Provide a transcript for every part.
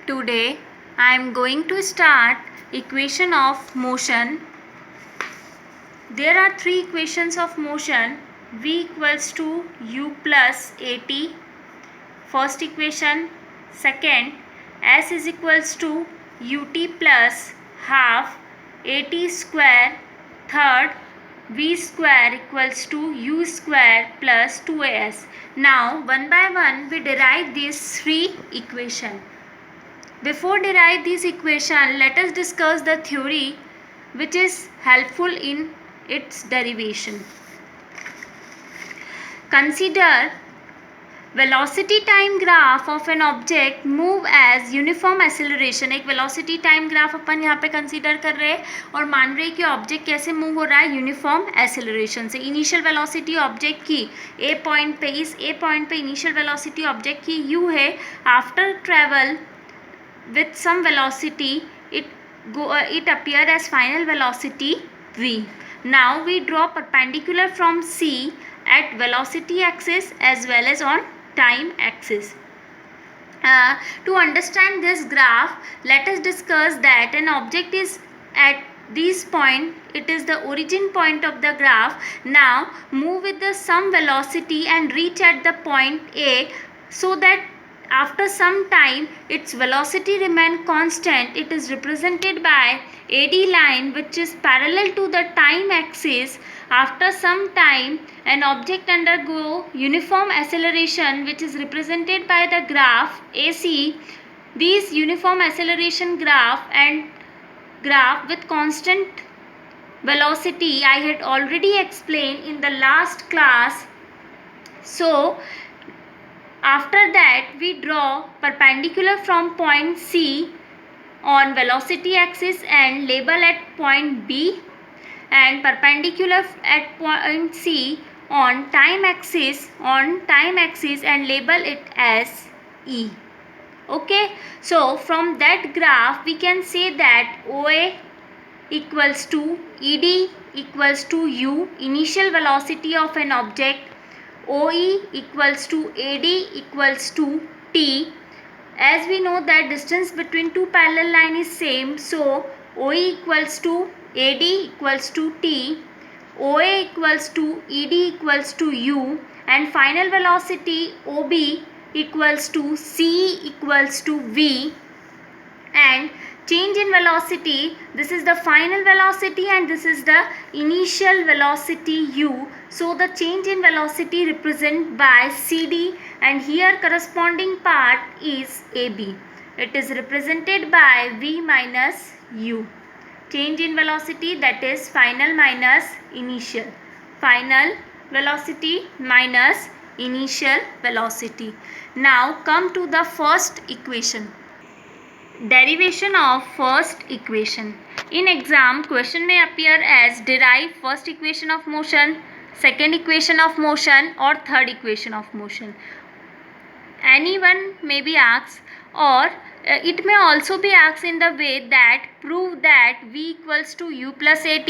Today I am going to start equation of motion. There are three equations of motion. V equals to u plus at. First equation. Second, s is equals to ut plus half at square. Third, v square equals to u square plus 2as. Now one by one we derive these three equations. Before derive this equation, let us discuss the theory which is helpful in its derivation. Consider velocity time graph of an object move as uniform acceleration. एक velocity time graph अपन यहाँ पे consider कर रहे हैं और मान रहे हैं कि object कैसे move हो रहा है uniform acceleration से. Initial velocity object की A point पे, इस A point पे initial velocity object की u है. After travel with some velocity it appear as final velocity v. Now we draw perpendicular from C at velocity axis as well as on time axis. To understand this graph, let us discuss that an object is at this point, it is the origin point of the graph. Now move with the some velocity and reach at the point A, so that after some time its velocity remain constant. It is represented by AD line which is parallel to the time axis. After some time an object undergo uniform acceleration which is represented by the graph AC. These uniform acceleration graph and graph with constant velocity I had already explained in the last class. So after that we draw perpendicular from point C on velocity axis and label at point B, and perpendicular at point C on time axis and label it as E. Okay, so from that graph we can say that OA equals to ED equals to U, initial velocity of an object. OE equals to AD equals to T. As we know that distance between two parallel lines is same, so OE equals to AD equals to T, OA equals to ED equals to U, and final velocity OB equals to C equals to V. And change in velocity, this is the final velocity and this is the initial velocity u. So the change in velocity represented by CD, and here corresponding part is AB. It is represented by V minus u. Change in velocity, that is final minus initial. Final velocity minus initial velocity. Now come to the first equation. Derivation of first equation. In exam, question may appear as derive first equation of motion, second equation of motion, or third equation of motion. Anyone may be asked, or it may also be asked in the way that prove that V equals to U plus AT,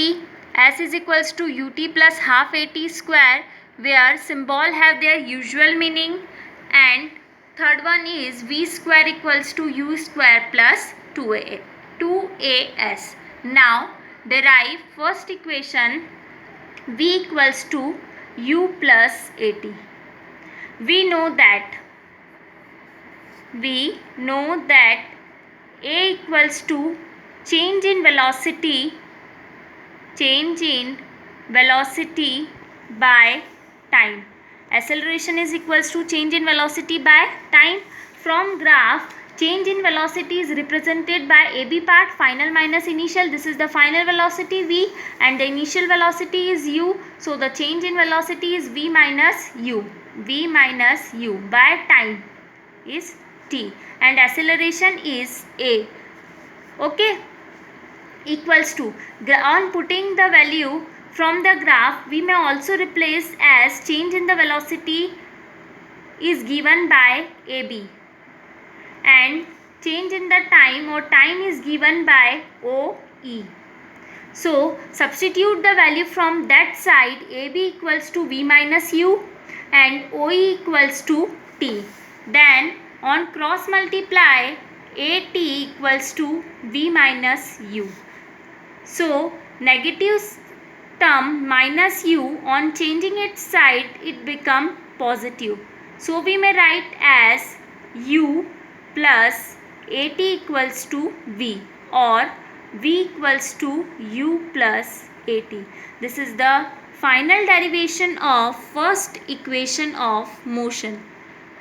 S is equals to UT plus half AT square, where symbol have their usual meaning, and third one is V square equals to U square plus 2as. Now derive first equation. V equals to U plus AT. We know that A equals to change in velocity by time. Acceleration is equals to change in velocity by time. From graph, change in velocity is represented by AB part, final minus initial. This is the final velocity V and the initial velocity is U. So the change in velocity is V minus U. V minus U by time is T and acceleration is A. Okay, equals to, on putting the value from the graph, we may also replace as change in the velocity is given by AB and change in the time or time is given by OE. So substitute the value from that side. AB equals to V minus U and OE equals to T. Then on cross multiply, at equals to v minus u. So negative term minus u, on changing its side it become positive. So we may write as u plus at equals to v, or v equals to u plus at. This is the final derivation of first equation of motion.